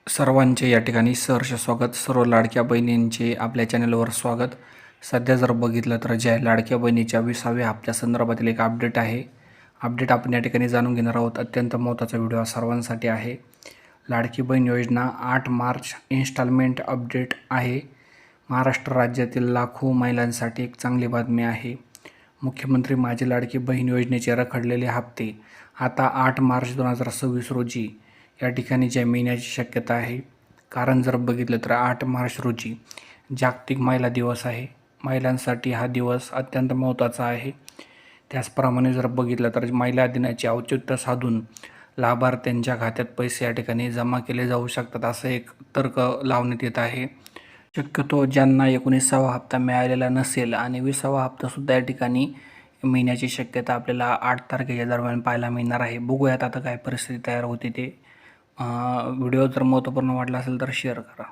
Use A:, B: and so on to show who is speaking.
A: सर्वांचे या ठिकाणी सहर्ष स्वागत. सर्व लाडक्या बहिणींचे आपल्या चॅनलवर स्वागत. सध्या जर बघितलं तर ज्या लाडक्या बहिणीच्या 20व्या हप्त्यासंदर्भातील एक अपडेट आहे. अपडेट आपण या ठिकाणी जाणून घेणार आहोत. अत्यंत महत्त्वाचा व्हिडिओ सर्वांसाठी आहे. लाडकी बहीण योजना 8 मार्च इन्स्टॉलमेंट अपडेट आहे. महाराष्ट्र राज्यातील लाखो महिलांसाठी एक चांगली बातमी आहे. मुख्यमंत्री माझी लाडकी बहीण योजनेचे रखडलेले हप्ते आता 8 मार्च 2026 रोजी या ठिकाणी जमा येण्याची शक्यता आहे. कारण जर बघितलं तर 8 मार्च रोजी जागतिक महिला दिवस आहे. महिलांसाठी हा दिवस अत्यंत महत्त्वाचा आहे. त्याचप्रमाणे जर बघितलं तर महिला दिनाचे औचित्य साधून लाभार्थ्यांच्या खात्यात पैसे या ठिकाणी जमा केले जाऊ शकतात असं एक तर्क लावण्यात येत आहे. शक्यतो ज्यांना 19वा हप्ता मिळालेला नसेल आणि 20वा हप्तासुद्धा या ठिकाणी मिळण्याची शक्यता आपल्याला 8 तारखेच्या दरम्यान पाहायला मिळणार आहे. बघूयात आता काय परिस्थिती तयार होते ते. व्हिडिओ जर महत्त्वपूर्ण वाटला असेल तर शेअर करा.